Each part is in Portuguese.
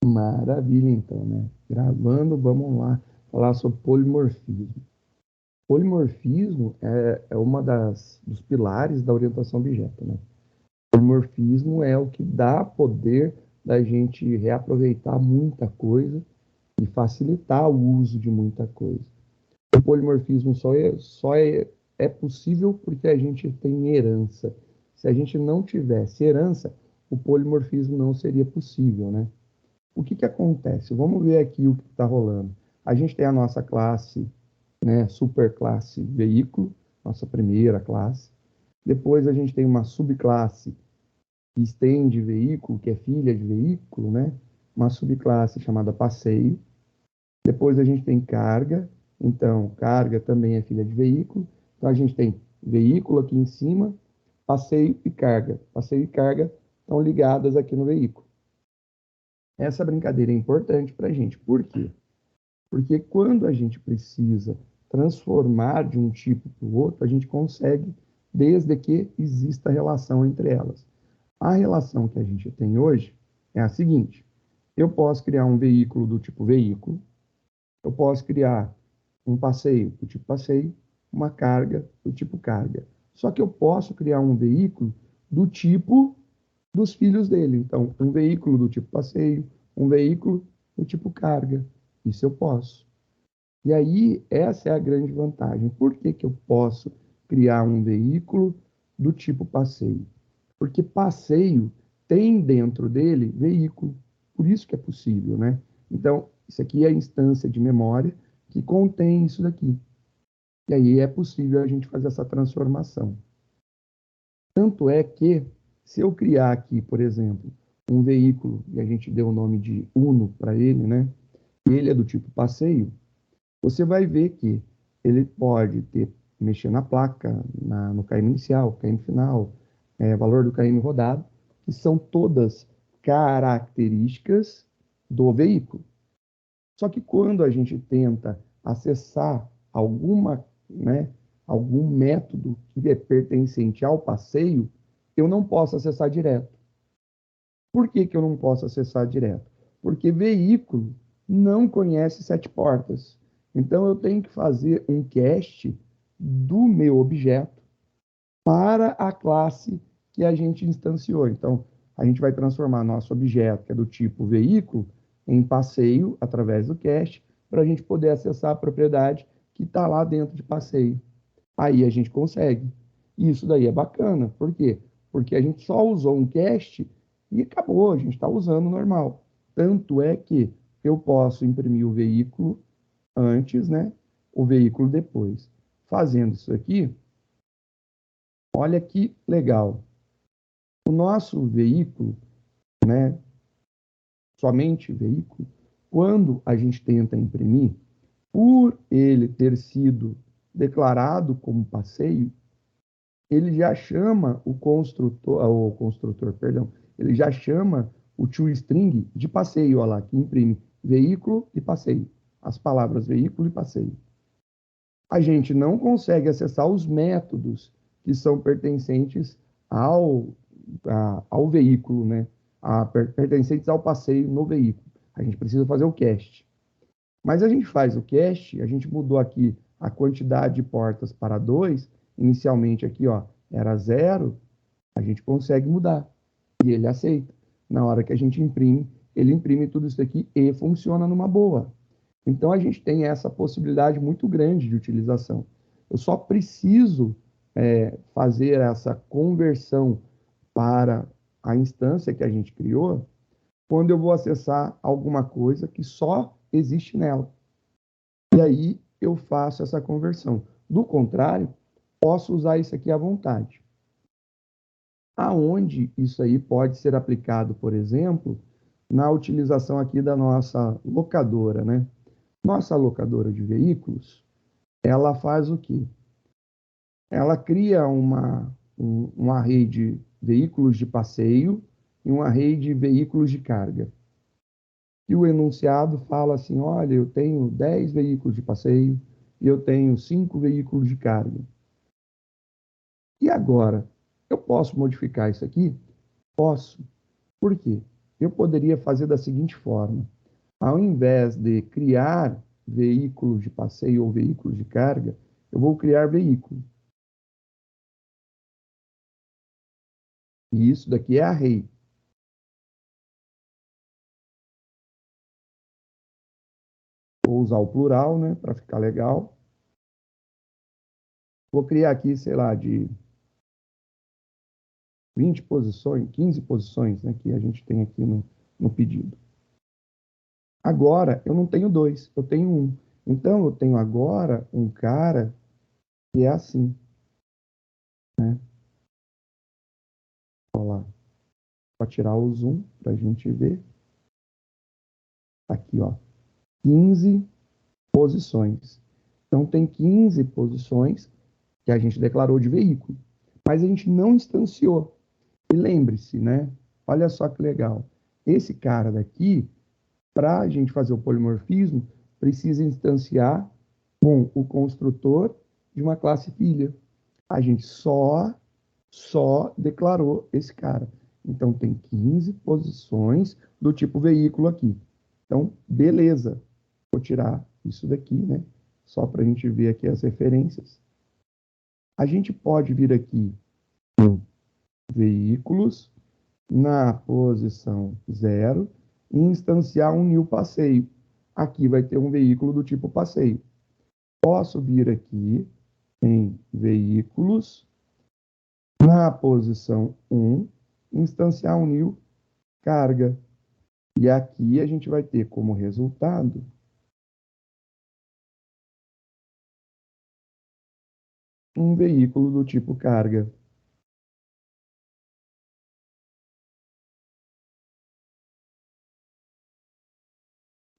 Maravilha, então, né? Gravando, vamos lá falar sobre polimorfismo. Polimorfismo é uma dos pilares da orientação a objeto, né? Polimorfismo é o que dá poder da gente reaproveitar muita coisa e facilitar o uso de muita coisa. O polimorfismo é possível porque a gente tem herança. Se a gente não tivesse herança, o polimorfismo não seria possível, né? O que que acontece? Vamos ver aqui o que está rolando. A gente tem a nossa classe, né, superclasse veículo, nossa primeira classe. Depois a gente tem uma subclasse que estende veículo, que é filha de veículo, né? Uma subclasse chamada passeio. Depois a gente tem carga, então carga também é filha de veículo. Então a gente tem veículo aqui em cima, passeio e carga. Passeio e carga estão ligadas aqui no veículo. Essa brincadeira é importante para a gente. Por quê? Porque quando a gente precisa transformar de um tipo para o outro, a gente consegue, desde que exista relação entre elas. A relação que a gente tem hoje é a seguinte: eu posso criar um veículo do tipo veículo, eu posso criar um passeio do tipo passeio, uma carga do tipo carga. Só que eu posso criar um veículo do tipo dos filhos dele. Então, um veículo do tipo passeio, um veículo do tipo carga. Isso eu posso. E aí, essa é a grande vantagem. Por que que eu posso criar um veículo do tipo passeio? Porque passeio tem dentro dele veículo. Por isso que é possível, né? Então, isso aqui é a instância de memória que contém isso daqui. E aí é possível a gente fazer essa transformação. Tanto é que, se eu criar aqui, por exemplo, um veículo, e a gente deu o nome de Uno para ele, né? Ele é do tipo passeio, você vai ver que ele pode mexer na placa, no KM inicial, KM final, valor do KM rodado, que são todas características do veículo. Só que quando a gente tenta acessar né, algum método que é pertencente ao passeio, eu não posso acessar direto. Por que que eu não posso acessar direto? Porque veículo não conhece sete portas. Então eu tenho que fazer um cast do meu objeto para a classe que a gente instanciou. Então a gente vai transformar nosso objeto, que é do tipo veículo, em passeio através do cast, para a gente poder acessar a propriedade que está lá dentro de passeio. Aí a gente consegue. E isso daí é bacana. Por quê? Porque a gente só usou um cast e acabou, a gente está usando normal. Tanto é que eu posso imprimir o veículo antes, né? O veículo depois. Fazendo isso aqui, olha que legal. O nosso veículo, né? Somente veículo, quando a gente tenta imprimir, por ele ter sido declarado como passeio, ele já chama perdão, ele já chama o toString de passeio, olha lá, que imprime veículo e passeio, as palavras veículo e passeio. A gente não consegue acessar os métodos que são pertencentes ao veículo, né? Pertencentes ao passeio no veículo. A gente precisa fazer o cast. Mas a gente faz o cast, a gente mudou aqui a quantidade de portas para 2, inicialmente aqui, ó, era 0, a gente consegue mudar. E ele aceita. Na hora que a gente imprime, ele imprime tudo isso aqui e funciona numa boa. Então a gente tem essa possibilidade muito grande de utilização. Eu só preciso fazer essa conversão para a instância que a gente criou quando eu vou acessar alguma coisa que só existe nela. E aí eu faço essa conversão. Do contrário, posso usar isso aqui à vontade. Aonde isso aí pode ser aplicado, por exemplo, na utilização aqui da nossa locadora, né? Nossa locadora de veículos, ela faz o quê? Ela cria um array de veículos de passeio e um array de veículos de carga. E o enunciado fala assim, olha, eu tenho 10 veículos de passeio e eu tenho 5 veículos de carga. E agora, eu posso modificar isso aqui? Posso. Por quê? eu poderia fazer da seguinte forma. Ao invés de criar veículos de passeio ou veículos de carga, eu vou criar veículo. E isso daqui é array. Vou usar o plural, né, para ficar legal. Vou criar aqui, sei lá, de 20 posições, 15 posições, né, que a gente tem aqui no pedido. Agora, eu não tenho dois, eu tenho um. Então, eu tenho agora um cara que é assim, né? Olha lá. Para tirar o zoom, para a gente ver. Aqui, ó. 15 posições. Então, tem 15 posições que a gente declarou de veículo. Mas a gente não instanciou. E lembre-se, né? Olha só que legal. Esse cara daqui, para a gente fazer o polimorfismo, precisa instanciar com o construtor de uma classe filha. A gente só declarou esse cara. Então, tem 15 posições do tipo veículo aqui. Então, beleza. Vou tirar isso daqui, né? Só para a gente ver aqui as referências. A gente pode vir aqui em veículos, na posição 0, e instanciar um new passeio. Aqui vai ter um veículo do tipo passeio. Posso vir aqui em veículos, na posição 1, instanciar um new carga. E aqui a gente vai ter como resultado um veículo do tipo carga.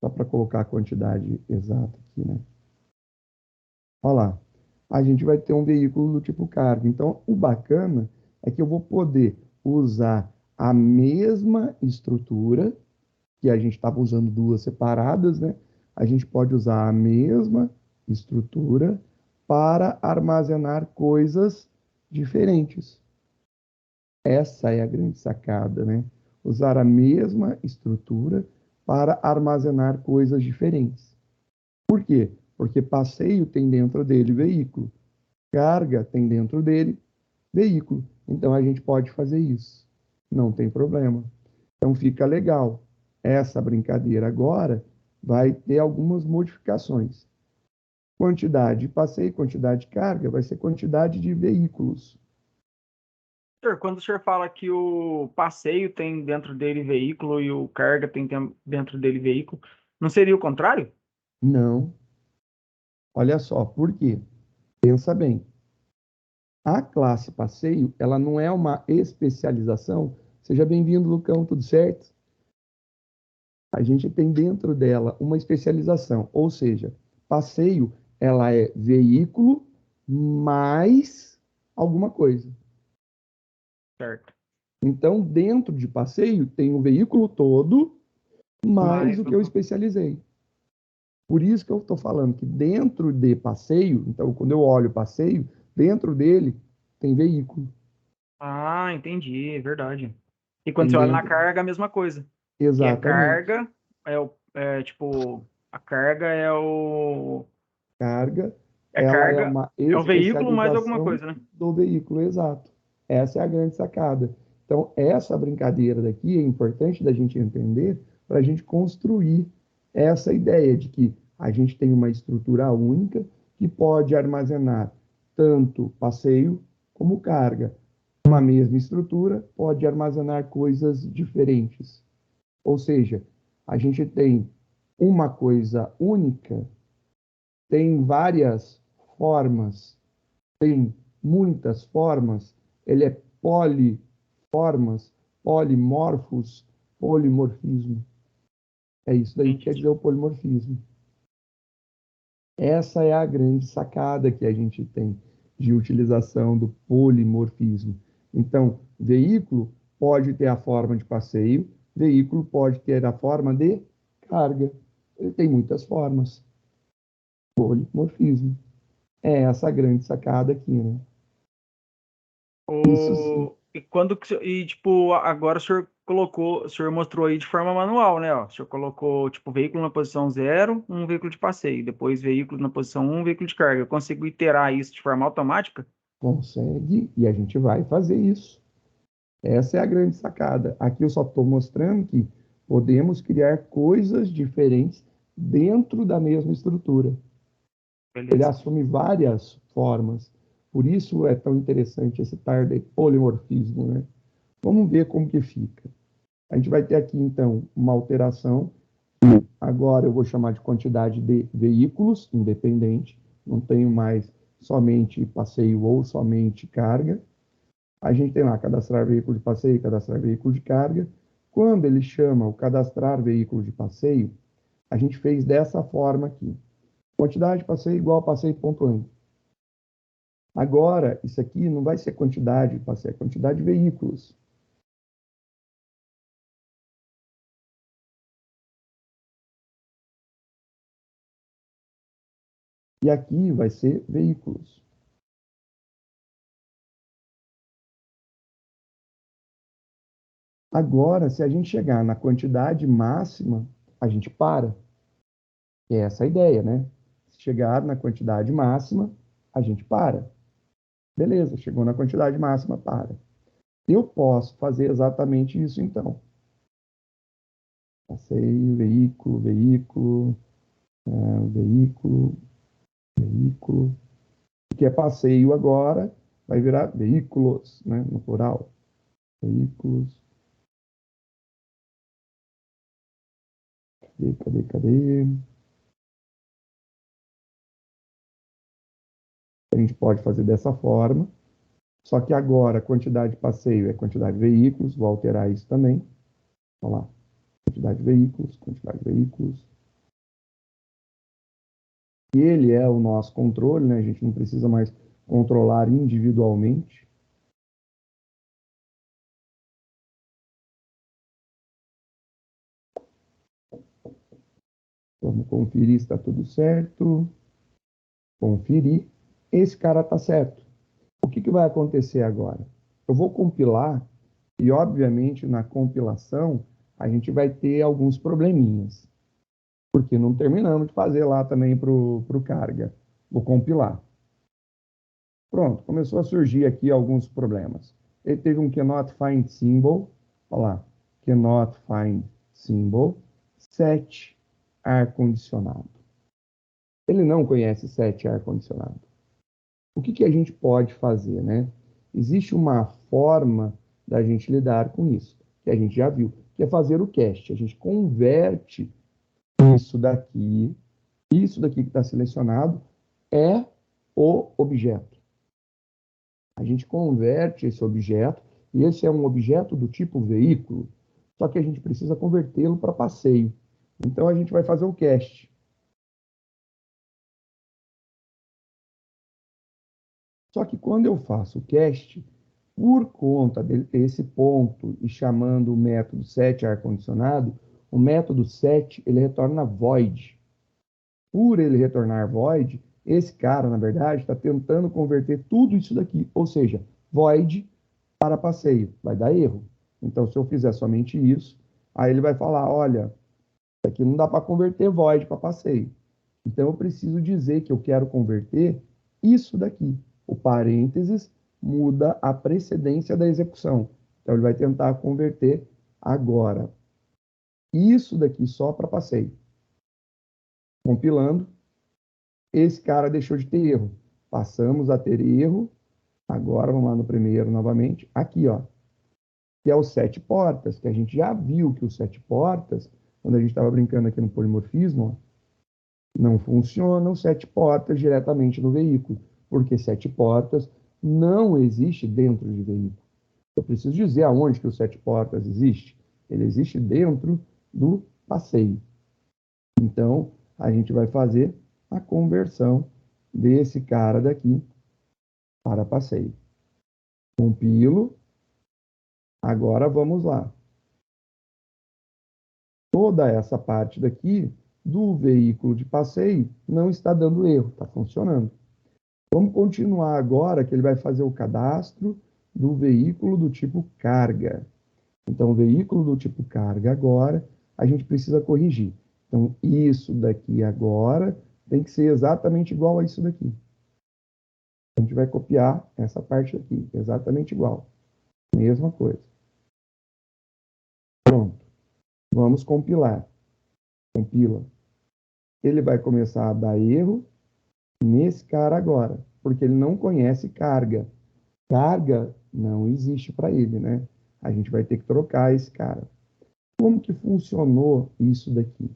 Só para colocar a quantidade exata aqui, né? Olha lá. A gente vai ter um veículo do tipo carga. Então, o bacana é que eu vou poder usar a mesma estrutura, que a gente estava usando duas separadas, né? A gente pode usar a mesma estrutura para armazenar coisas diferentes. Essa é a grande sacada, né? Usar a mesma estrutura para armazenar coisas diferentes. Por quê? Porque passeio tem dentro dele veículo, carga tem dentro dele veículo. Então a gente pode fazer isso. Não tem problema. Então fica legal. Essa brincadeira agora vai ter algumas modificações. Quantidade de passeio, quantidade de carga, vai ser quantidade de veículos. Senhor, quando o senhor fala que o passeio tem dentro dele veículo e o carga tem dentro dele veículo, não seria o contrário? Não. Olha só, por quê? Pensa bem. A classe passeio, ela não é uma especialização. Seja bem-vindo, Lucão, tudo certo? A gente tem dentro dela uma especialização, ou seja, passeio, ela é veículo mais alguma coisa. Certo. Então, dentro de passeio, tem o veículo todo, mais Mas, o que eu especializei. Por isso que eu estou falando que dentro de passeio, então, quando eu olho passeio, dentro dele tem veículo. entendi, é verdade. E quando Tem você olha na dentro. carga, a mesma coisa. Que é Exatamente. carga, tipo, a carga Carga, é ela é carga, uma é o veículo mais alguma especialização coisa, né? do veículo, exato. Essa é a grande sacada. Então, essa brincadeira daqui é importante da gente entender para a gente construir essa ideia de que a gente tem uma estrutura única que pode armazenar tanto passeio como carga. Uma mesma estrutura pode armazenar coisas diferentes. Ou seja, a gente tem uma coisa única, tem várias formas, tem muitas formas, ele é poliformas, polimorfos, polimorfismo. É isso daí que quer Entendi. dizer o polimorfismo. Essa é a grande sacada que a gente tem de utilização do polimorfismo. Então, veículo pode ter a forma de passeio, veículo pode ter a forma de carga. Ele tem muitas formas. Polimorfismo. É essa a grande sacada aqui, né? Isso sim. E quando tipo, agora o senhor colocou, o senhor mostrou aí de forma manual, né? Ó, o senhor colocou, tipo, veículo na posição 0, um veículo de passeio. Depois, veículo na posição 1, veículo de carga. Eu consigo iterar isso de forma automática? Consegue, e a gente vai fazer isso. Essa é a grande sacada. Aqui eu só estou mostrando que podemos criar coisas diferentes dentro da mesma estrutura. Ele Beleza. assume várias formas. Por isso é tão interessante esse tal de polimorfismo, né? Vamos ver como que fica. A gente vai ter aqui, então, uma alteração. Agora eu vou chamar de quantidade de veículos independente. Não tenho mais somente passeio ou somente carga. A gente tem lá cadastrar veículo de passeio, cadastrar veículo de carga. Quando ele chama o cadastrar veículo de passeio, a gente fez dessa forma aqui. Quantidade de passeio igual a passeio pontuante. Agora, isso aqui não vai ser quantidade de passeio, é quantidade de veículos. E aqui vai ser veículos. Agora, se a gente chegar na quantidade máxima, a gente para. É essa a ideia, né? Se chegar na quantidade máxima, a gente para. Beleza, chegou na quantidade máxima, para. Eu posso fazer exatamente isso, então. Passeio, veículo, veículo, veículo, veículo. O que é passeio agora vai virar veículos, né? No plural. Veículos. Cadê? A gente pode fazer dessa forma. Só que agora a quantidade de passeio é quantidade de veículos. Vou alterar isso também. Olha lá. Quantidade de veículos, quantidade de veículos. E ele é o nosso controle, né? A gente não precisa mais controlar individualmente. Vamos conferir se está tudo certo. Conferir. Esse cara está certo. O que vai acontecer agora? Eu vou compilar e, obviamente, na compilação, a gente vai ter alguns probleminhas, porque não terminamos de fazer lá também para o carga. Vou compilar. Pronto, começou a surgir aqui alguns problemas. Ele teve um cannot find symbol, olha lá, cannot find symbol, set ar-condicionado. Ele não conhece set ar-condicionado. O que a gente pode fazer, né? Existe uma forma da gente lidar com isso, que a gente já viu, que é fazer o cast. A gente converte isso daqui que está selecionado é o objeto. A gente converte esse objeto, e esse é um objeto do tipo veículo, só que a gente precisa convertê-lo para passeio. Então a gente vai fazer o cast. Só que quando eu faço o cast, por conta dele ter esse ponto e chamando o método set ar-condicionado, o método set ele retorna void. Por ele retornar void, esse cara, na verdade, está tentando converter tudo isso daqui, ou seja, void para passeio. Vai dar erro. Então, se eu fizer somente isso, aí ele vai falar, olha, isso aqui não dá para converter void para passeio. Então, eu preciso dizer que eu quero converter isso daqui. O parênteses muda a precedência da execução. Então, ele vai tentar converter agora isso daqui só para passeio. Compilando, esse cara deixou de ter erro. Passamos a ter erro. Agora, vamos lá no primeiro novamente. Aqui, ó, que é o sete portas, que a gente já viu que o sete portas, quando a gente estava brincando aqui no polimorfismo, ó, não funcionam sete portas diretamente no veículo, porque sete portas não existe dentro de veículo. Eu preciso dizer aonde que o sete portas existe. Ele existe dentro do passeio. Então, a gente vai fazer a conversão desse cara daqui para passeio. Compilo. Agora vamos lá. Toda essa parte daqui do veículo de passeio não está dando erro, está funcionando. Vamos continuar agora que ele vai fazer o cadastro do veículo do tipo carga. Então, o veículo do tipo carga agora, a gente precisa corrigir. Então, isso daqui agora tem que ser exatamente igual a isso daqui. A gente vai copiar essa parte aqui, exatamente igual. Mesma coisa. Pronto. Vamos compilar. Compila. Ele vai começar a dar erro nesse cara agora, porque ele não conhece carga. Carga não existe para ele, né? A gente vai ter que trocar esse cara. Como que funcionou isso daqui?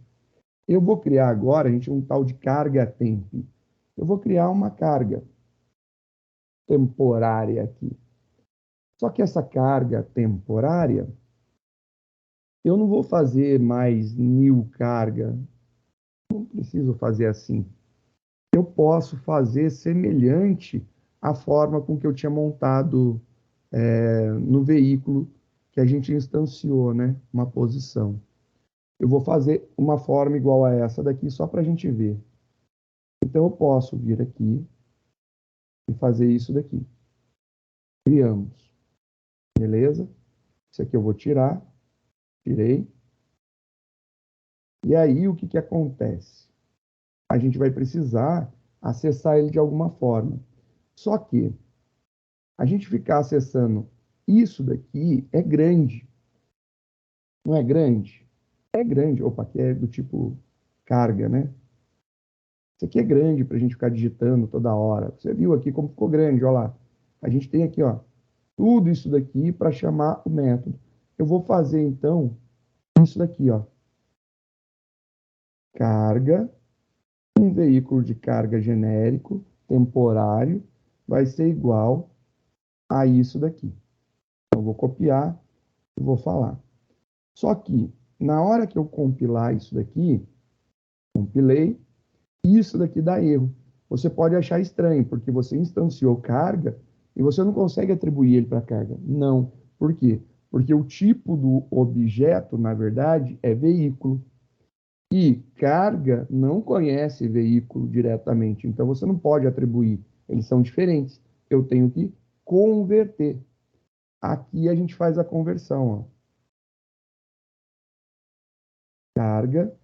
Eu vou criar agora, a gente um tal de carga temp. Eu vou criar uma carga temporária aqui. Só que essa carga temporária, eu não vou fazer mais new carga. Não preciso fazer assim. Eu posso fazer semelhante à forma com que eu tinha montado no veículo que a gente instanciou, né? Uma posição. Eu vou fazer uma forma igual a essa daqui só para a gente ver. Então eu posso vir aqui e fazer isso daqui. Criamos. Beleza? Isso aqui eu vou tirar. Tirei. E aí o que, que acontece? A gente vai precisar acessar ele de alguma forma. Só que a gente ficar acessando isso daqui é grande. Não é grande? É grande. Opa, aqui é do tipo carga, né? Isso aqui é grande para a gente ficar digitando toda hora. Você viu aqui como ficou grande, olha lá. A gente tem aqui, ó, tudo isso daqui para chamar o método. Eu vou fazer, então, isso daqui, ó. Carga, um veículo de carga genérico, temporário, vai ser igual a isso daqui. Então, eu vou copiar e vou falar. Só que, na hora que eu compilar isso daqui, compilei, isso daqui dá erro. Você pode achar estranho, porque você instanciou carga e você não consegue atribuir ele para carga. Não. Por quê? Porque o tipo do objeto, na verdade, é veículo. E carga não conhece veículo diretamente. Então você não pode atribuir. Eles são diferentes. Eu tenho que converter. Aqui a gente faz a conversão. Ó. Carga.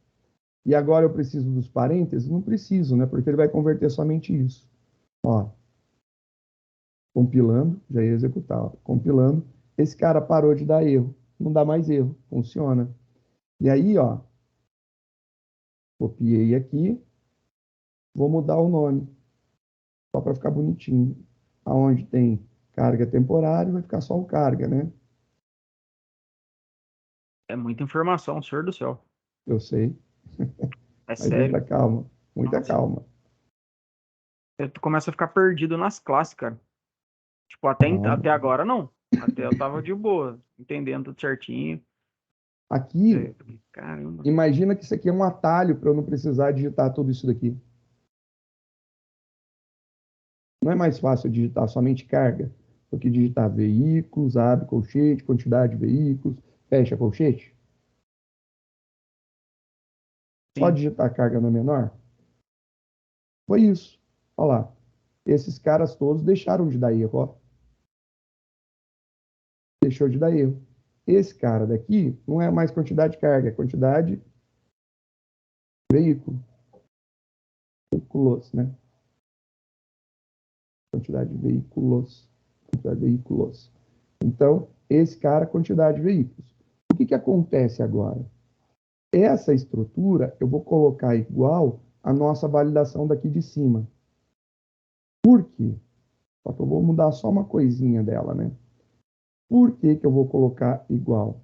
E agora eu preciso dos parênteses? Não preciso, né? Porque ele vai converter somente isso. Ó, compilando, já ia executar, ó, compilando, esse cara parou de dar erro, não dá mais erro, funciona. E aí, ó, copiei aqui, vou mudar o nome, só para ficar bonitinho. Aonde tem carga temporária, vai ficar só o carga, né? É muita informação, senhor do céu. Eu sei, É mas muita sério. calma, muita Nossa, calma. tu começa a ficar perdido nas classes, cara. Tipo, até Calma. agora não. Até eu tava de boa, entendendo tudo certinho. Aqui, Caramba. imagina que isso aqui é um atalho para eu não precisar digitar tudo isso daqui. Não é mais fácil digitar somente carga do que digitar veículos, abre colchete, quantidade de veículos, fecha colchete? Só Sim. digitar carga no menor? Foi isso. Olha lá. Esses caras todos deixaram de dar erro. Ó. Deixou de dar erro. Esse cara daqui não é mais quantidade de carga, é quantidade de veículo. Veículos, né? Quantidade de veículos. Quantidade de veículos. Então, esse cara, quantidade de veículos. O que, que acontece agora? Essa estrutura eu vou colocar igual à nossa validação daqui de cima. Por quê? Só que eu vou mudar só uma coisinha dela, né? Por que, que eu vou colocar igual?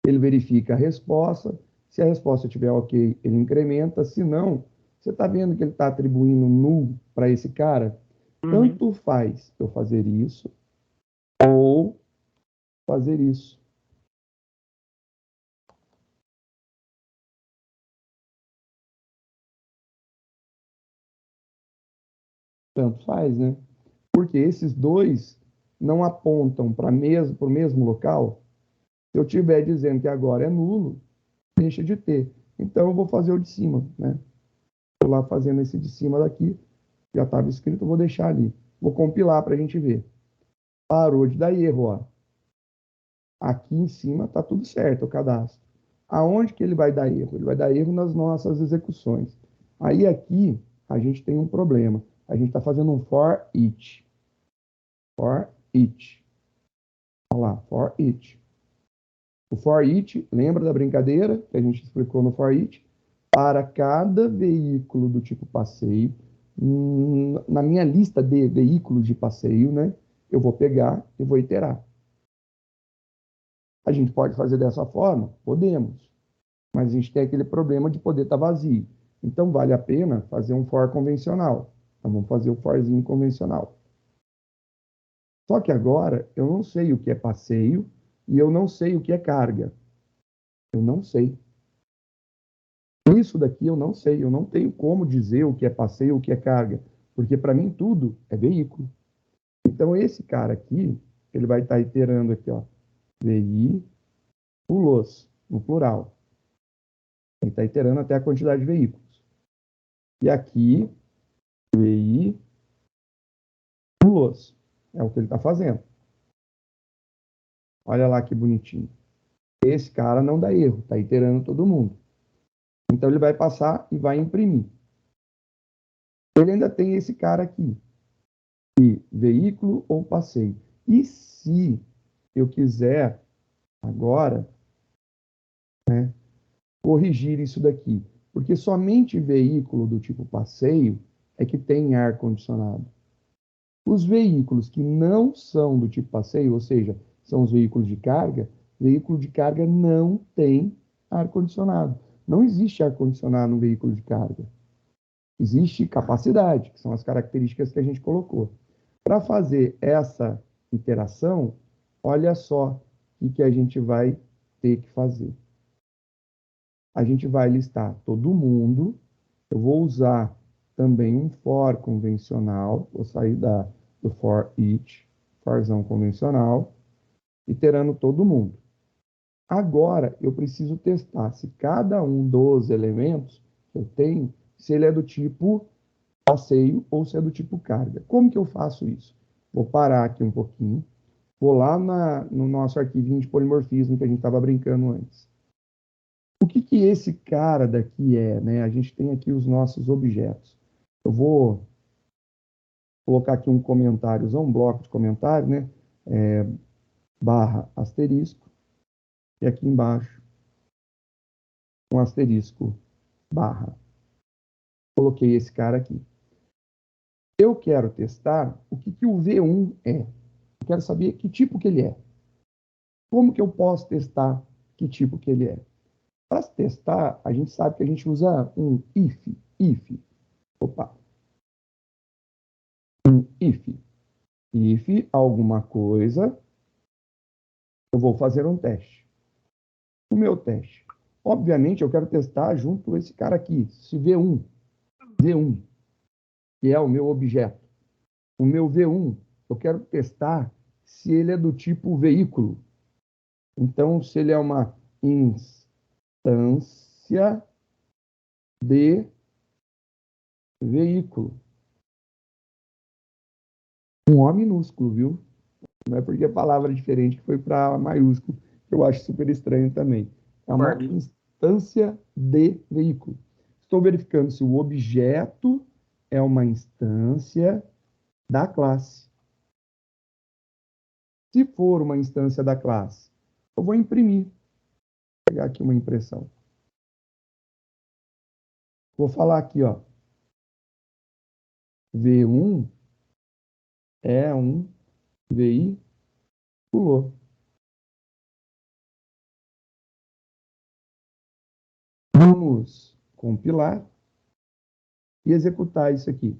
Ele verifica a resposta. Se a resposta estiver ok, ele incrementa. Se não, você está vendo que ele está atribuindo null para esse cara? Uhum. Tanto faz eu fazer isso ou fazer isso. Tanto faz, né? Porque esses dois não apontam para o mesmo local. Se eu estiver dizendo que agora é nulo, deixa de ter. Então eu vou fazer o de cima, né? Estou lá fazendo esse de cima daqui, já estava escrito, eu vou deixar ali. Vou compilar para a gente ver. Parou de dar erro, ó. Aqui em cima está tudo certo, o cadastro. Aonde que ele vai dar erro? Ele vai dar erro nas nossas execuções. Aí aqui a gente tem um problema. A gente está fazendo um for each. For each. Olha lá, for each. O for each, lembra da brincadeira que a gente explicou no for each? Para cada veículo do tipo passeio, na minha lista de veículos de passeio, né? Eu vou pegar e vou iterar. A gente pode fazer dessa forma? Podemos. Mas a gente tem aquele problema de poder estar vazio. Então, vale a pena fazer um for convencional. Então, vamos fazer o forzinho convencional. Só que agora, eu não sei o que é passeio e eu não sei o que é carga. Eu não sei. Isso daqui eu não sei. Eu não tenho como dizer o que é passeio e o que é carga. Porque, para mim, tudo é veículo. Então, esse cara aqui, ele vai estar iterando aqui, ó, veículos, no plural. Ele está iterando até a quantidade de veículos. E aqui, veículos. É o que ele está fazendo. Olha lá que bonitinho. Esse cara não dá erro, está iterando todo mundo. Então ele vai passar e vai imprimir. Ele ainda tem esse cara aqui. E veículo ou passeio. E se eu quiser agora, né, corrigir isso daqui? Porque somente veículo do tipo passeio é que tem ar-condicionado. Os veículos que não são do tipo passeio, ou seja, são os veículo de carga não tem ar-condicionado. Não existe ar-condicionado no veículo de carga. Existe capacidade, que são as características que a gente colocou. Para fazer essa iteração, olha só o que a gente vai ter que fazer. A gente vai listar todo mundo. Eu vou usar também um for convencional. Vou sair do for each, forzão convencional, iterando todo mundo. Agora, eu preciso testar se cada um dos elementos que eu tenho, se ele é do tipo passeio ou se é do tipo carga. Como que eu faço isso? Vou parar aqui um pouquinho, vou lá no nosso arquivinho de polimorfismo que a gente estava brincando antes. O que que esse cara daqui é, né? A gente tem aqui os nossos objetos. Eu vou colocar aqui um comentário, um bloco de comentário, né? Barra asterisco, e aqui embaixo um asterisco barra. Coloquei esse cara aqui. Eu quero testar o que que o V1 é. Eu quero saber que tipo que ele é. Como que eu posso testar que tipo que ele é? Para testar, a gente sabe que a gente usa um if. Opa. Um if alguma coisa, eu vou fazer um teste. O meu teste. Obviamente, eu quero testar junto esse cara aqui, esse V1, que é o meu objeto. O meu V1, eu quero testar se ele é do tipo veículo. Então, se ele é uma instância de veículo. Um O minúsculo, viu? Não é porque a palavra é diferente que foi para maiúsculo, que eu acho super estranho também. É uma instância de veículo. Estou verificando se o objeto é uma instância da classe. Se for uma instância da classe, eu vou imprimir. Vou pegar aqui uma impressão. Vou falar aqui, ó. V1 é um veículo. Vamos compilar e executar isso aqui.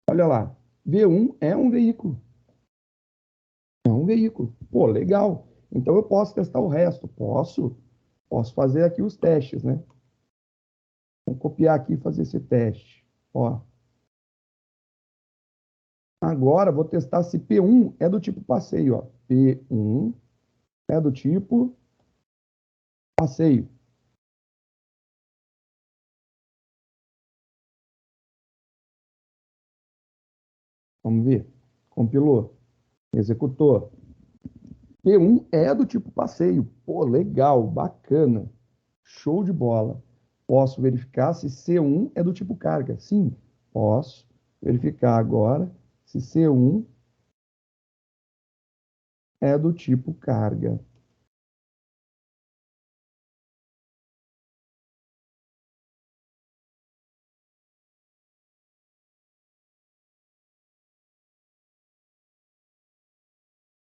Olha lá. V1 é um veículo. É um veículo. Pô, legal. Então eu posso testar o resto. Posso fazer aqui os testes, né? Vamos copiar aqui e fazer esse teste. Ó. Agora vou testar se P1 é do tipo passeio, ó. P1 é do tipo passeio. Vamos ver. Compilou. Executou. P1 é do tipo passeio. Pô, legal, bacana. Show de bola. Posso verificar se C1 é do tipo carga? Sim, posso verificar agora se C1 é do tipo carga.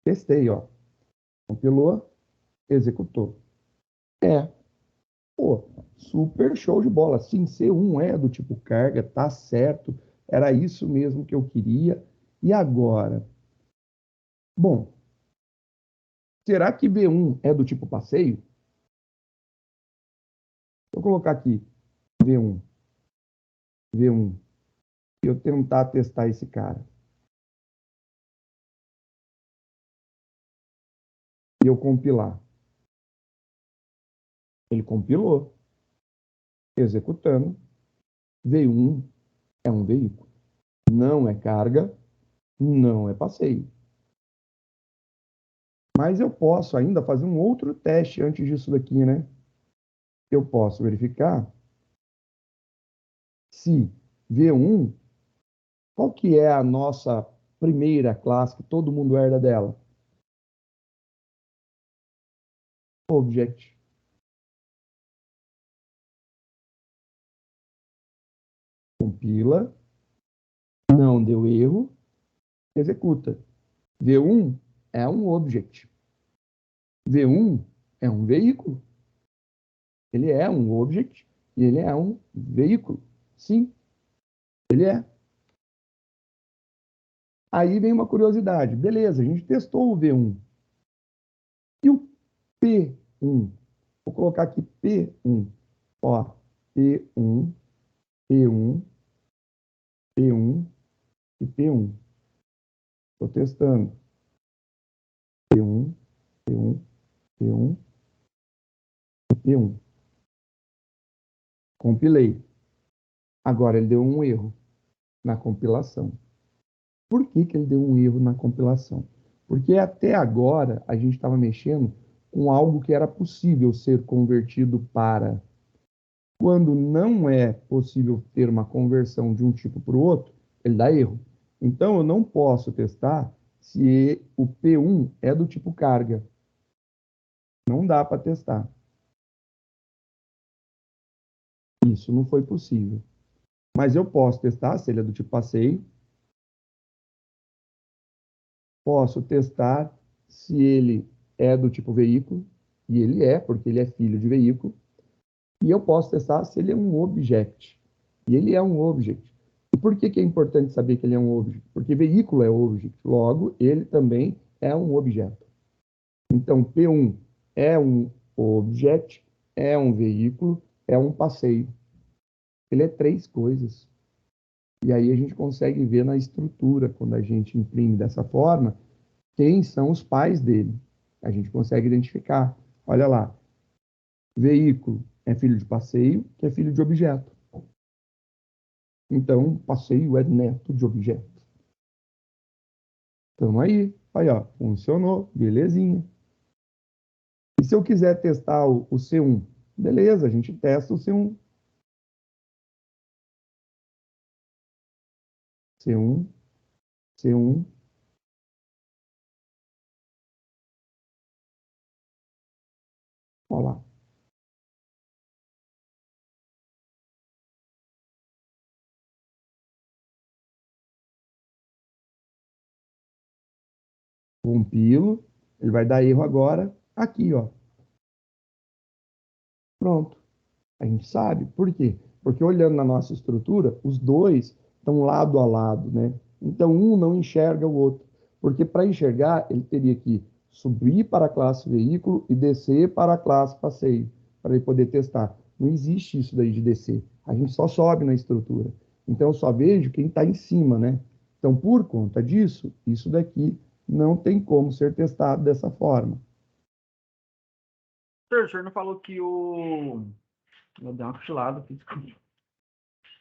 Testei, ó. Compilou, executou. É, pô, super show de bola. Sim, C1 é do tipo carga, tá certo. Era isso mesmo que eu queria. E agora? Bom, será que V1 é do tipo passeio? Vou colocar aqui V1, V1. E eu tentar testar esse cara. E eu compilar. Ele compilou, executando. V1 é um veículo. Não é carga, não é passeio. Mas eu posso ainda fazer um outro teste antes disso daqui, né? Eu posso verificar se V1, qual que é a nossa primeira classe que todo mundo herda dela? Object. Compila, não deu erro, executa. V1 é um object. V1 é um veículo. Ele é um object e ele é um veículo. Sim, ele é. Aí vem uma curiosidade. Beleza, a gente testou o V1. E o P1? Vou colocar aqui P1. Ó, P1, P1, P1 e P1. Estou testando. P1, P1, P1 e P1. Compilei. Agora ele deu um erro na compilação. Por que que ele deu um erro na compilação? Porque até agora a gente estava mexendo com algo que era possível ser convertido para. Quando não é possível ter uma conversão de um tipo para o outro, ele dá erro. Então eu não posso testar se o P1 é do tipo carga. Não dá para testar. Isso não foi possível. Mas eu posso testar se ele é do tipo passeio. Posso testar se ele é do tipo veículo. E ele é, porque ele é filho de veículo. E eu posso testar se ele é um object. E ele é um object. E por que que é importante saber que ele é um object? Porque veículo é object, logo, ele também é um objeto. Então, P1 é um object, é um veículo, é um passeio. Ele é três coisas. E aí a gente consegue ver na estrutura, quando a gente imprime dessa forma, quem são os pais dele. A gente consegue identificar. Olha lá, veículo é filho de passeio, que é filho de objeto. Então, passeio é neto de objeto. Então aí, ó, funcionou, belezinha. E se eu quiser testar o C1? Beleza, a gente testa o C1. C1, C1, ó lá. Compilo, ele vai dar erro agora, aqui, ó. Pronto. A gente sabe. Por quê? Porque olhando na nossa estrutura, os dois estão lado a lado, né? Então, um não enxerga o outro. Porque para enxergar, ele teria que subir para a classe veículo e descer para a classe passeio, para ele poder testar. Não existe isso daí de descer. A gente só sobe na estrutura. Então, eu só vejo quem está em cima, né? Então, por conta disso, isso daqui não tem como ser testado dessa forma. O senhor não falou que o. Eu dei uma cochilada aqui.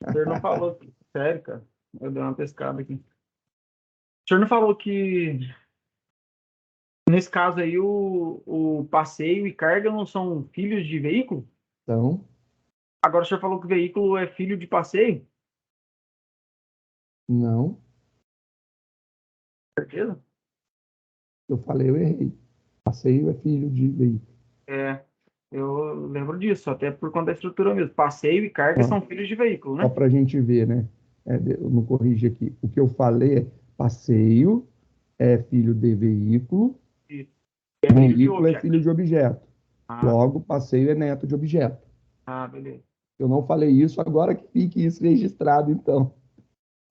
O senhor não falou que. Sério, cara. Eu dei uma pescada aqui. O senhor não falou que Nesse caso aí, o passeio e carga não são filhos de veículo? Então, Agora o senhor falou que o veículo é filho de passeio? não, Certeza? eu falei, eu errei. Passeio é filho de veículo. É, eu lembro disso, até por conta da estrutura mesmo. Passeio e carga Ó, são filhos de veículo, só né? para a gente ver, né? Eu não corrigi aqui. O que eu falei é passeio é filho de veículo, E é filho de veículo é objeto. filho de objeto. Ah, Logo, passeio é neto de objeto. beleza. Eu não falei isso, agora que fique isso registrado, então.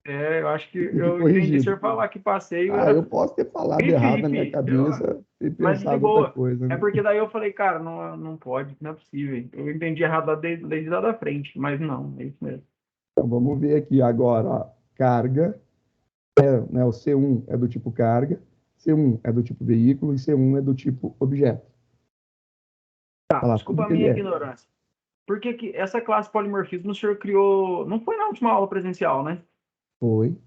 É, eu acho que Fique eu entendi o corrigido. senhor falar que passeio Ah, eu era. posso ter falado Enfim, errado na minha enfim. cabeça e Mas de pensado outra boa. coisa, É né? porque daí eu falei, cara, não, não pode, não é possível. Eu entendi errado desde lá da frente, mas não, é isso mesmo. Então, vamos ver aqui agora, ó. Carga, né, o C1 é do tipo carga, C1 é do tipo veículo e C1 é do tipo objeto. Tá, Olha lá, tudo desculpa a que ele minha é. ignorância. Por que que essa classe polimorfismo o senhor criou? Não foi na última aula presencial, né? Foi.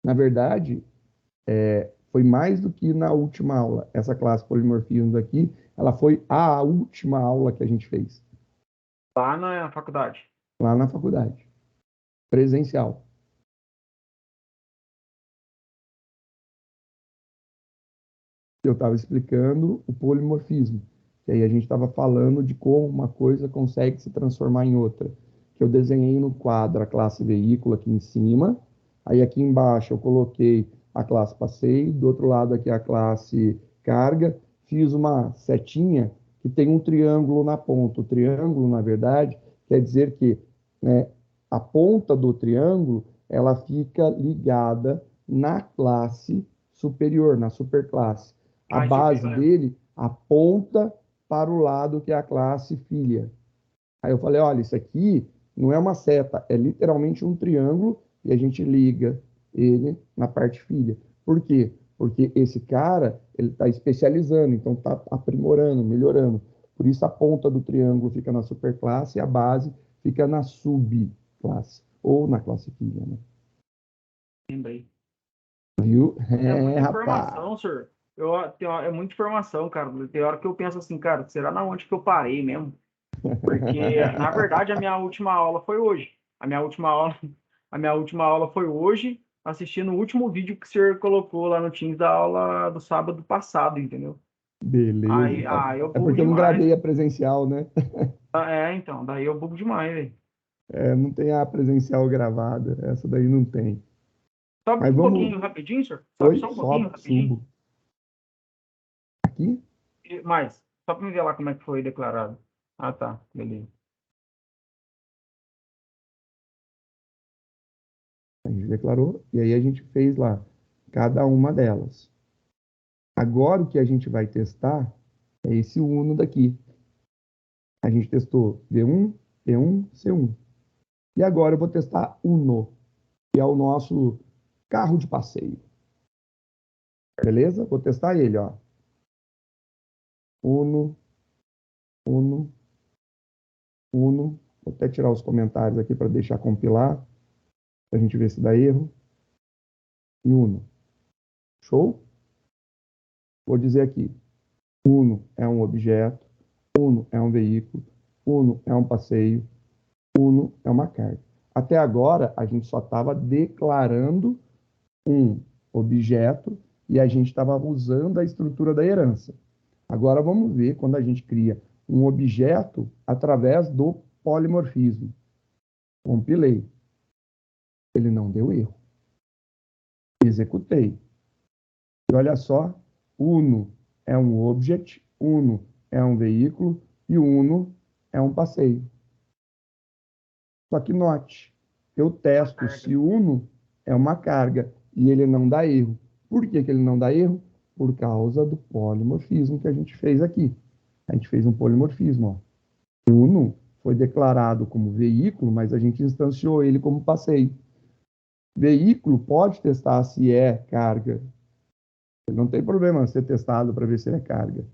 Na verdade, foi mais do que na última aula. Essa classe polimorfismos aqui, ela foi a última aula que a gente fez, Lá na faculdade. lá na faculdade, presencial. Eu estava explicando o polimorfismo, que aí a gente estava falando de como uma coisa consegue se transformar em outra. Que eu desenhei no quadro a classe veículo aqui em cima, aí aqui embaixo eu coloquei a classe passeio, do outro lado aqui a classe carga, fiz uma setinha que tem um triângulo na ponta. O triângulo, na verdade, quer dizer que, né, a ponta do triângulo ela fica ligada na classe superior, na superclasse. A Ah, isso eu base lembro. dele aponta para o lado que é a classe filha. Aí eu falei, olha, isso aqui não é uma seta, é literalmente um triângulo e a gente liga ele na parte filha. Por quê? Porque esse cara, ele está especializando, então está aprimorando, melhorando. Por isso a ponta do triângulo fica na superclasse e a base fica na subclasse, ou na classe filha, né? Lembrei. Viu? É É, muita rapaz. informação, senhor. É muita informação, cara. Tem hora que eu penso assim, cara, será na onde que eu parei mesmo? Porque, na verdade, a minha última aula foi hoje. A minha última aula, a minha última aula foi hoje, assistindo o último vídeo que o senhor colocou lá no Teams da aula do sábado passado, entendeu? Beleza, Aí, então. eu É bugo porque eu não demais. gravei a presencial, né? Então, daí eu bugo demais, velho. É, não tem a presencial gravada. Essa daí não tem. Sobe Mas um vamos. pouquinho rapidinho, senhor. Sobe Oi, só um pouquinho sobe, rapidinho. subo. Aqui, Mais, só para me ver lá como é que foi declarado. Ah, tá, beleza. a gente declarou, e aí a gente fez lá cada uma delas. Agora o que a gente vai testar é esse Uno daqui. A gente testou V1, P1, C1. E agora eu vou testar Uno, que é o nosso carro de passeio. Beleza? Vou testar ele, ó. Uno, Uno, Uno. Vou até tirar os comentários aqui para deixar compilar, para a gente ver se dá erro. E Uno. Show? Vou dizer aqui. Uno é um objeto, Uno é um veículo, Uno é um passeio, Uno é uma carga. Até agora, a gente só estava declarando um objeto e a gente estava usando a estrutura da herança. Agora vamos ver quando a gente cria um objeto através do polimorfismo. Compilei. Ele não deu erro. Executei. E olha só, Uno é um object, Uno é um veículo e Uno é um passeio. Só que note, eu Uma testo carga. se Uno é uma carga e ele não dá erro. Por que que ele não dá erro? Por causa do polimorfismo que a gente fez aqui. A gente fez um polimorfismo. Ó. Uno foi declarado como veículo, mas a gente instanciou ele como passeio. Veículo pode testar se é carga. Não tem problema ser testado para ver se ele é carga.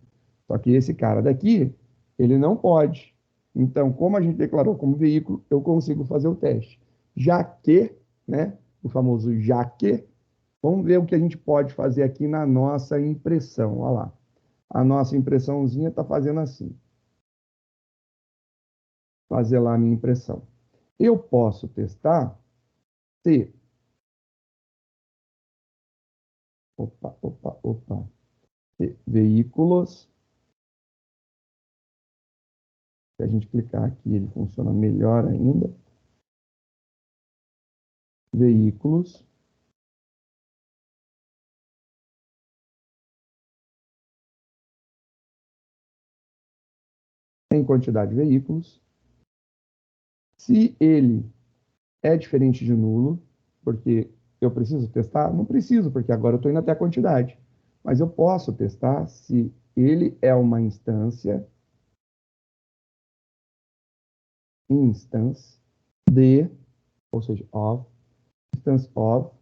Só que esse cara daqui, ele não pode. Então, como a gente declarou como veículo, eu consigo fazer o teste. Já que, né, o famoso já que, Vamos ver o que a gente pode fazer aqui na nossa impressão. Olha lá. A nossa impressãozinha está fazendo assim. Fazer lá a minha impressão. Eu posso testar se... Opa. Veículos. Se a gente clicar aqui, ele funciona melhor ainda. Veículos. Em quantidade de veículos. Se ele é diferente de nulo, porque eu preciso testar? Não preciso, porque agora eu estou indo até a quantidade. Mas eu posso testar se ele é uma instância de, ou seja, instance of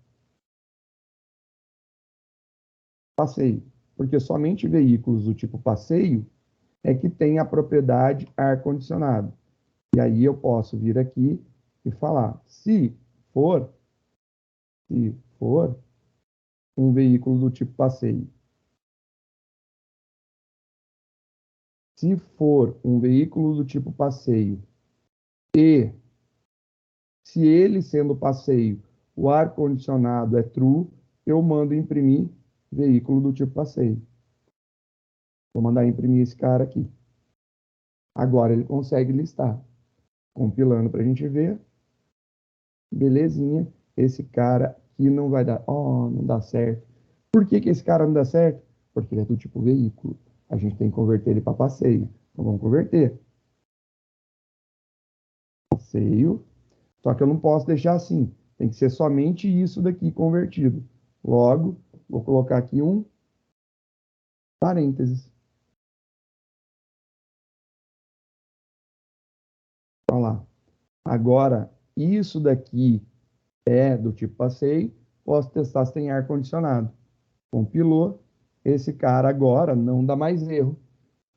passeio. Porque somente veículos do tipo passeio é que tem a propriedade ar-condicionado. E aí eu posso vir aqui e falar, for, se for um veículo do tipo passeio. Se for um veículo do tipo passeio e se ele sendo passeio, o ar-condicionado é true, eu mando imprimir veículo do tipo passeio. Vou mandar imprimir esse cara aqui. Agora ele consegue listar. Compilando para a gente ver. Belezinha. Esse cara aqui não vai dar. Oh, não dá certo. Por que esse cara não dá certo? Porque ele é do tipo veículo. A gente tem que converter ele para passeio. Então vamos converter. Passeio. Só que eu não posso deixar assim. Tem que ser somente isso daqui convertido. Logo, vou colocar aqui um parênteses. Olha lá. Agora, isso daqui é do tipo passeio. Posso testar se tem ar-condicionado. Compilou. Esse cara agora não dá mais erro.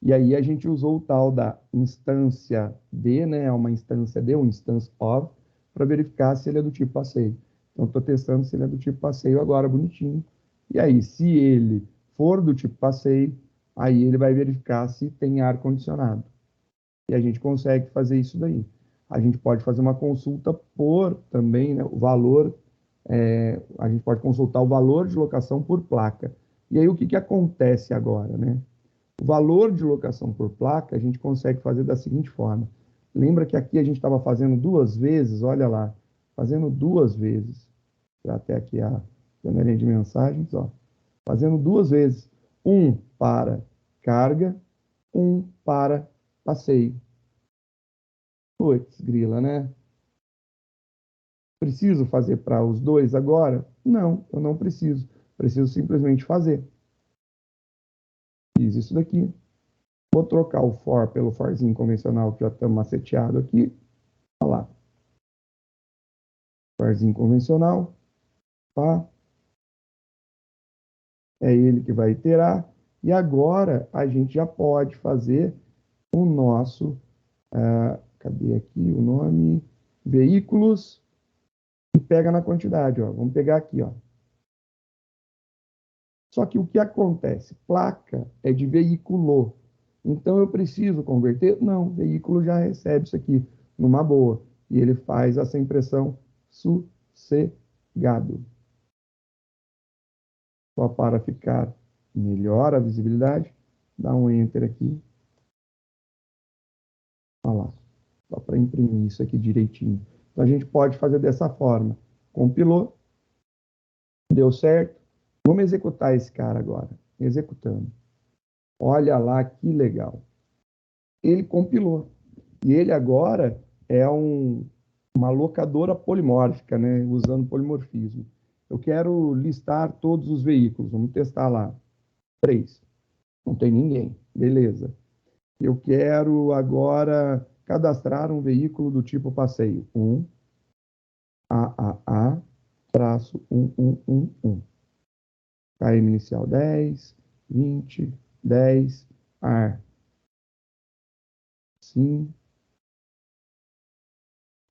E aí a gente usou o tal da instância de, né? Uma instância de, um instance of, para verificar se ele é do tipo passeio. Então, estou testando se ele é do tipo passeio agora, bonitinho. E aí, se ele for do tipo passeio, aí ele vai verificar se tem ar-condicionado. E a gente consegue fazer isso daí. A gente pode fazer uma consulta por também, né, o valor, a gente pode consultar o valor de locação por placa. E aí o que acontece agora, né? O valor de locação por placa a gente consegue fazer da seguinte forma. Lembra que aqui a gente estava fazendo duas vezes? Olha lá, fazendo duas vezes. Até aqui a janelinha de mensagens, ó. Fazendo duas vezes. Um para carga, um para passeio. Putz, grila, né? Preciso fazer para os dois agora? Não, eu não preciso. Preciso simplesmente fazer. Fiz isso daqui. Vou trocar o for pelo forzinho convencional que já está maceteado aqui. Olha lá. Forzinho convencional. Pá. É ele que vai iterar. E agora a gente já pode fazer o nosso. Cadê aqui o nome? Veículos. E pega na quantidade. Ó. Vamos pegar aqui. Ó. Só que o que acontece? Placa é de veículo. Então eu preciso converter? Não, o veículo já recebe isso aqui numa boa. E ele faz essa impressão sossegado. Só para ficar melhor a visibilidade, dá um Enter aqui. Olha lá. Só para imprimir isso aqui direitinho. Então a gente pode fazer dessa forma. Compilou, deu certo. Vamos executar esse cara agora. Executando. Olha lá que legal. Ele compilou. E ele agora é uma locadora polimórfica, né? Usando polimorfismo. Eu quero listar todos os veículos. Vamos testar lá. 3. Não tem ninguém. Beleza. Eu quero agora cadastrar um veículo do tipo passeio. 1, AAA, traço 1111. KM inicial 10, 20, 10, AR. Sim.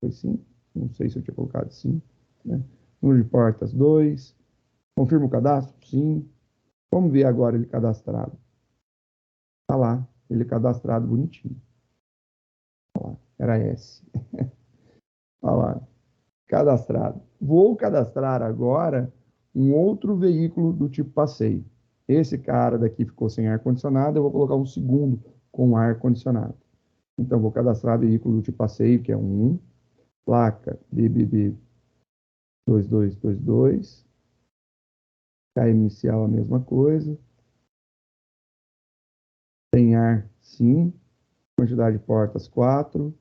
Foi sim? Não sei se eu tinha colocado sim. Né? Número de portas 2. Confirma o cadastro? Sim. Vamos ver agora ele cadastrado. Tá lá, ele cadastrado bonitinho. Olha lá, era S. Olha lá, cadastrado. Vou cadastrar agora um outro veículo do tipo passeio. Esse cara daqui ficou sem ar-condicionado, eu vou colocar um segundo com ar-condicionado. Então, vou cadastrar veículo do tipo passeio, que é um, placa BBB 2222, K inicial a mesma coisa, tem ar sim, quantidade de portas 4,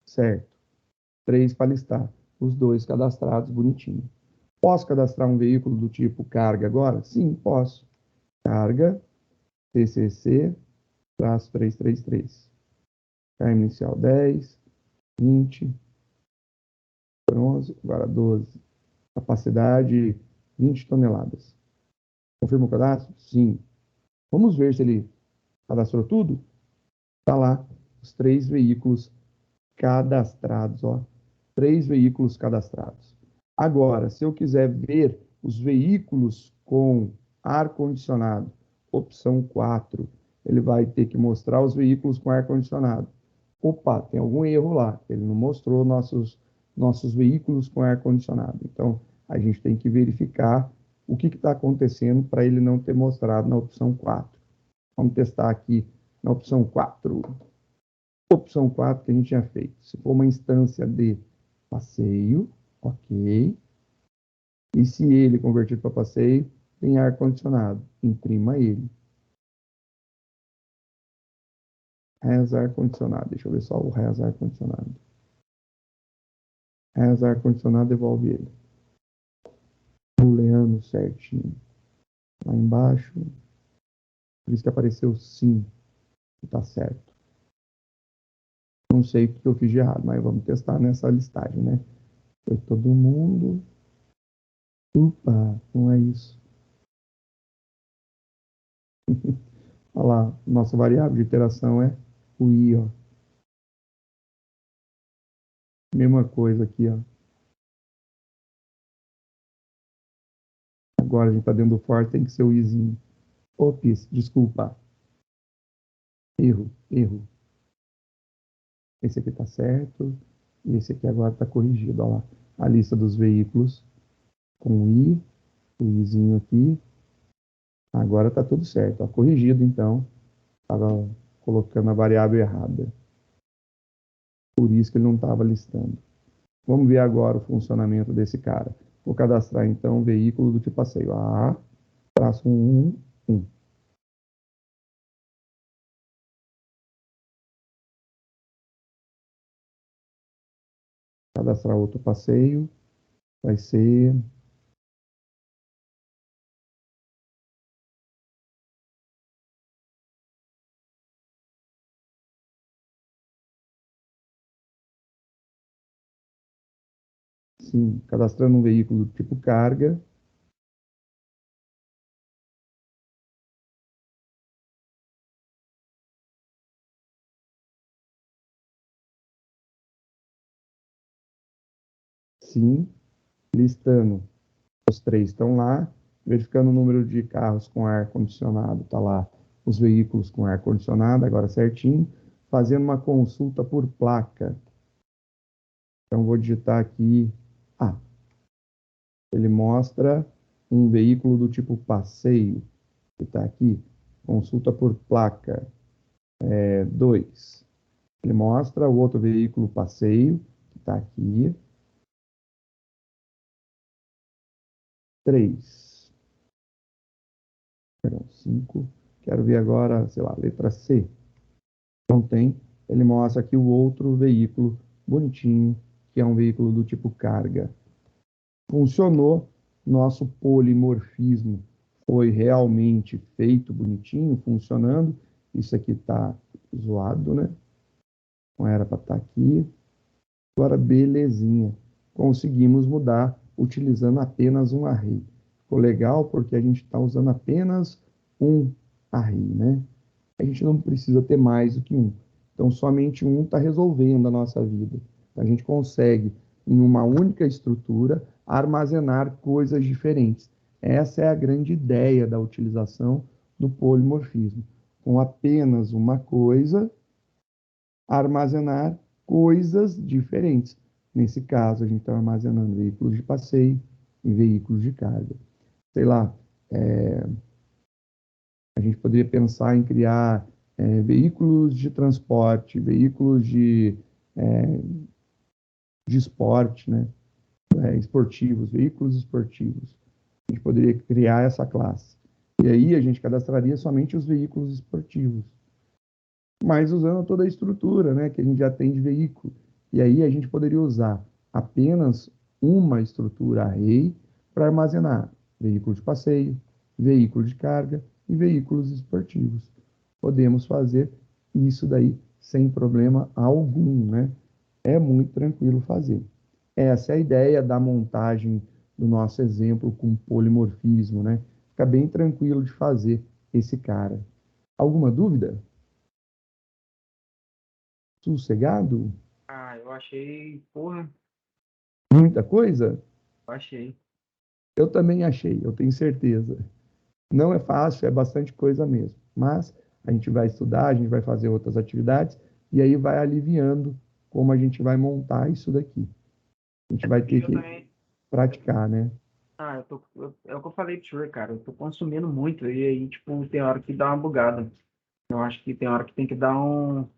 certo. 3 para listar, os dois cadastrados bonitinho. Posso cadastrar um veículo do tipo carga agora? Sim, posso. Carga, TCC, traço 333. K inicial 10, 20, 11, agora 12. Capacidade 20 toneladas. Confirma o cadastro? Sim. Vamos ver se ele cadastrou tudo? Está lá os 3 veículos cadastrados, ó. 3 veículos cadastrados. Agora, se eu quiser ver os veículos com ar-condicionado, opção 4, ele vai ter que mostrar os veículos com ar-condicionado. Opa, tem algum erro lá. Ele não mostrou nossos veículos com ar-condicionado. Então, a gente tem que verificar o que está acontecendo para ele não ter mostrado na opção 4. Vamos testar aqui na opção 4. Opção 4 que a gente tinha feito. Se for uma instância de passeio, ok. E se ele convertido para passeio, tem ar-condicionado. Imprima ele. Res ar-condicionado. Deixa eu ver só o res ar-condicionado. Res ar-condicionado, devolve ele. Booleano certinho. Lá embaixo. Por isso que apareceu sim. Está certo. Não sei o que eu fiz de errado, mas vamos testar nessa listagem, né? Foi todo mundo. Opa, não é isso. Olha lá, nossa variável de iteração é o i, ó. Mesma coisa aqui, ó. Agora a gente está dentro do for, tem que ser o izinho. Ops, desculpa. Erro, erro. Esse aqui está certo. E esse aqui agora está corrigido, ó lá. A lista dos veículos com i, o izinho aqui. Agora está tudo certo, ó. Corrigido, então. Estava colocando a variável errada. Por isso que ele não estava listando. Vamos ver agora o funcionamento desse cara. Vou cadastrar, então, veículo do tipo passeio. A, traço 1, 1. Cadastrar outro passeio. Vai ser... Sim, cadastrando um veículo do tipo carga. Sim, listando. Os 3 estão lá, verificando o número de carros com ar-condicionado, está lá os veículos com ar-condicionado, agora certinho, fazendo uma consulta por placa. Então, vou digitar aqui, ele mostra um veículo do tipo passeio, que está aqui, consulta por placa, 2. Ele mostra o outro veículo passeio, que está aqui, 3. Perdão, 5. Quero ver agora, sei lá, letra C. Não tem. Ele mostra aqui o outro veículo bonitinho, que é um veículo do tipo carga. Funcionou. Nosso polimorfismo foi realmente feito bonitinho, funcionando. Isso aqui está zoado, né? Não era para estar aqui. Agora, belezinha. Conseguimos mudar utilizando apenas um array. Ficou legal porque a gente está usando apenas um array, né? A gente não precisa ter mais do que um. Então, somente um está resolvendo a nossa vida. A gente consegue, em uma única estrutura, armazenar coisas diferentes. Essa é a grande ideia da utilização do polimorfismo. Com apenas uma coisa, armazenar coisas diferentes. Nesse caso, a gente está armazenando veículos de passeio e veículos de carga. Sei lá, a gente poderia pensar em criar veículos de transporte, veículos de esporte, né? Esportivos, veículos esportivos. A gente poderia criar essa classe. E aí a gente cadastraria somente os veículos esportivos, mas usando toda a estrutura, né, que a gente já tem de veículo. E aí a gente poderia usar apenas uma estrutura array para armazenar veículo de passeio, veículo de carga e veículos esportivos. Podemos fazer isso daí sem problema algum, né? É muito tranquilo fazer. Essa é a ideia da montagem do nosso exemplo com polimorfismo, né? Fica bem tranquilo de fazer esse cara. Alguma dúvida? Sossegado? Ah, eu achei, porra, Muita coisa? eu achei. Eu também achei, eu tenho certeza. Não é fácil, é bastante coisa mesmo. Mas a gente vai estudar, a gente vai fazer outras atividades e aí vai aliviando como a gente vai montar isso daqui. A gente vai ter Eu que também. praticar, né? É o que eu falei pro senhor, cara. Eu tô consumindo muito e aí, tipo, tem hora que dá uma bugada. Eu acho que tem hora que tem que dar uma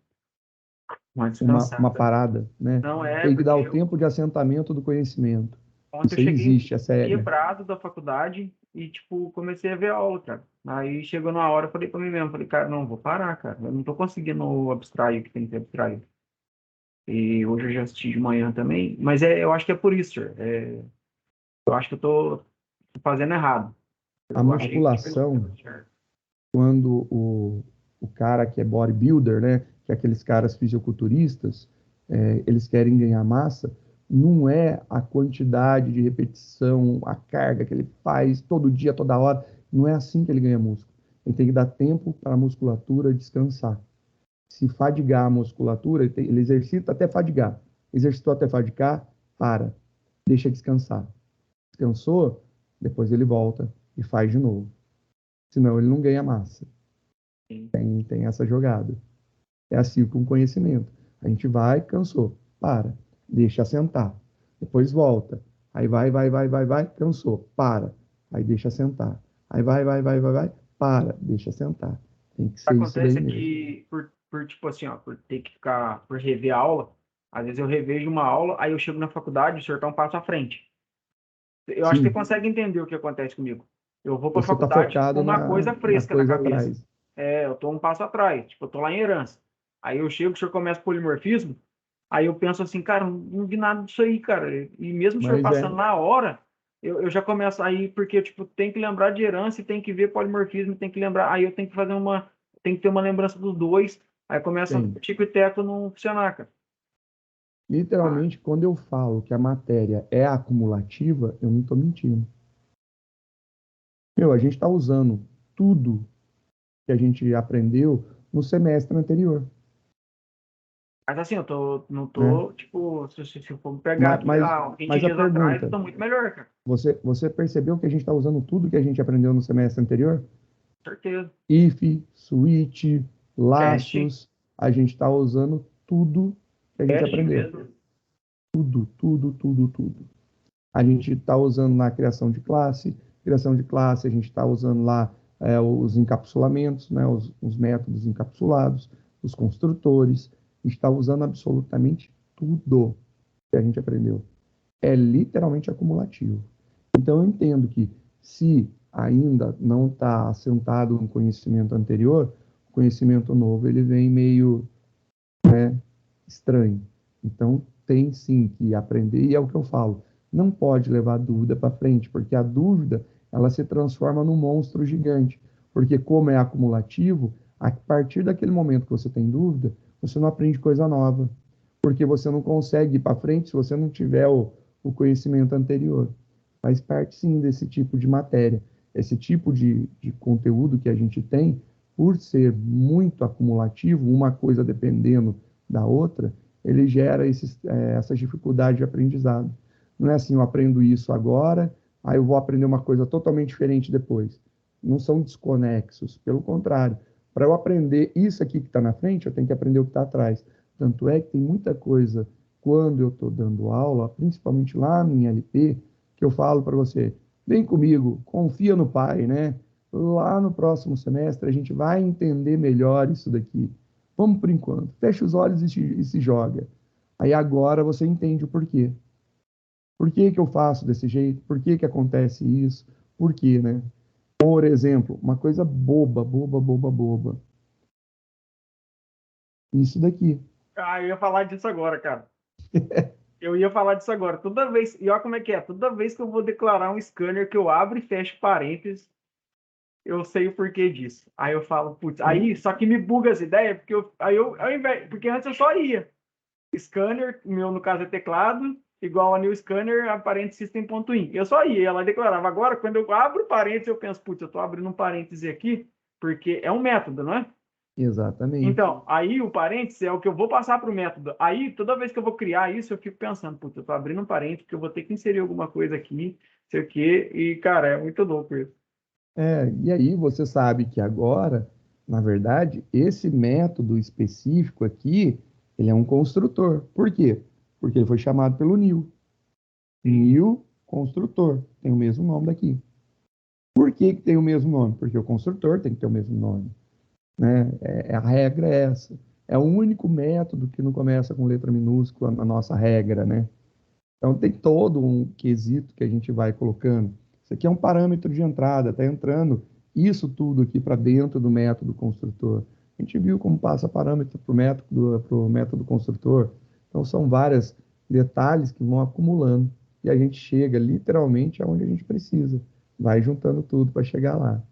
Uma descansada. parada, né? Não é, Tem que dar porque o tempo de assentamento do conhecimento. ontem eu Isso aí cheguei existe, é sério. quebrado da faculdade e, tipo, comecei a ver aula, cara. Aí chegou numa hora, eu falei pra mim mesmo, falei, cara, não, vou parar, cara. Eu não tô conseguindo abstrair o que tem que abstrair. E hoje eu já assisti de manhã também, mas eu acho que é por isso, senhor. Eu acho que eu tô fazendo errado. A Eu achei que tivesse musculação, certo. quando o cara que é bodybuilder, né, que é aqueles caras fisiculturistas, eles querem ganhar massa, não é a quantidade de repetição, a carga que ele faz todo dia, toda hora, não é assim que ele ganha músculo. Ele tem que dar tempo para a musculatura descansar. Se fadigar a musculatura, ele exercita até fadigar. Exercitou até fadigar, para, deixa descansar. Descansou, depois ele volta e faz de novo. Senão ele não ganha massa. Sim. Tem essa jogada. É assim com conhecimento. A gente vai, cansou, para, deixa assentar. Depois volta. Aí vai, cansou, para. Aí deixa assentar. Aí vai, para, deixa assentar. Tem que ser isso daí Acontece é mesmo. que, tipo assim, ó, por ter que ficar, por rever a aula, às vezes eu revejo uma aula, aí eu chego na faculdade e o senhor tá um passo à frente. Eu acho que você Sim, consegue entender o que acontece comigo. Eu vou para a você está faculdade com focado uma coisa na fresca na coisa cabeça. atrás. Eu tô um passo atrás, tipo, eu tô lá em herança. Aí eu chego, o senhor começa polimorfismo, aí eu penso assim, cara, não vi nada disso aí, cara. E mesmo o senhor Mas passando na hora, eu já começo aí, porque, tipo, tem que lembrar de herança e tem que ver polimorfismo, tem que lembrar, aí eu tenho que fazer tem que ter uma lembrança dos dois, aí começa o tem. tico e teco não funcionar, cara. Ah, Literalmente, quando eu falo que a matéria é acumulativa, eu não estou mentindo. Meu, a gente está usando tudo que a gente aprendeu no semestre anterior, mas assim, não né? tô, tipo, se eu for pegar Mas, aqui, mas, 20 mas a dias atrás, eu pergunta, tô muito melhor, cara. você percebeu que a gente está usando tudo que a gente aprendeu no semestre anterior? Certeza. If, switch, Teste, laços, a gente está usando tudo que a gente teste aprendeu. mesmo. Tudo. A gente está usando na criação de classe, a gente está usando lá os encapsulamentos, né, os métodos encapsulados, os construtores, a gente está usando absolutamente tudo que a gente aprendeu. É literalmente acumulativo. Então, eu entendo que se ainda não está assentado no conhecimento anterior, o conhecimento novo ele vem meio estranho. Então, tem sim que aprender, e é o que eu falo, não pode levar a dúvida para frente, porque a dúvida, ela se transforma num monstro gigante, porque como é acumulativo, a partir daquele momento que você tem dúvida, você não aprende coisa nova, porque você não consegue ir para frente se você não tiver o conhecimento anterior. Faz parte sim desse tipo de matéria, esse tipo de conteúdo que a gente tem, por ser muito acumulativo, uma coisa dependendo da outra, ele gera essas dificuldades de aprendizado. Não é assim, eu aprendo isso agora, Aí eu vou aprender uma coisa totalmente diferente depois. Não são desconexos, pelo contrário. Para eu aprender isso aqui que está na frente, eu tenho que aprender o que está atrás. Tanto é que tem muita coisa, quando eu estou dando aula, principalmente lá no LP, que eu falo para você, vem comigo, confia no pai, né? Lá no próximo semestre a gente vai entender melhor isso daqui. Vamos por enquanto. Fecha os olhos e se joga. Aí agora você entende o porquê. Por que que eu faço desse jeito? Por que que acontece isso? Por quê, né? Por exemplo, uma coisa boba, boba, boba, boba. Isso daqui. Ah, eu ia falar disso agora, cara. Eu ia falar disso agora. Toda vez, e olha como é que é, toda vez que eu vou declarar um scanner que eu abro e fecho parênteses, eu sei o porquê disso. Aí eu falo, putz, aí só que me buga as ideias, porque ao invés, porque antes eu só ia. Scanner, meu no caso é teclado, igual a new scanner, a parênteses system.in. Eu só ia, ela declarava. Agora, quando eu abro parênteses, eu penso, putz, eu tô abrindo um parêntese aqui, porque é um método, não é? Exatamente. Então, aí o parênteses é o que eu vou passar para o método. Aí, toda vez que eu vou criar isso, eu fico pensando, putz, eu tô abrindo um parênteses, porque eu vou ter que inserir alguma coisa aqui, sei o quê, e, cara, é muito louco isso. E aí você sabe que agora, na verdade, esse método específico aqui, ele é um construtor. Por quê? Porque ele foi chamado pelo Nil. Sim. Nil construtor. Tem o mesmo nome daqui. Por que que tem o mesmo nome? Porque o construtor tem que ter o mesmo nome, né? A regra é essa. É o único método que não começa com letra minúscula na nossa regra, né? Então tem todo um quesito que a gente vai colocando. Isso aqui é um parâmetro de entrada, está entrando isso tudo aqui para dentro do método construtor. A gente viu como passa parâmetro para o método construtor. Então são vários detalhes que vão acumulando e a gente chega literalmente aonde a gente precisa. Vai juntando tudo para chegar lá.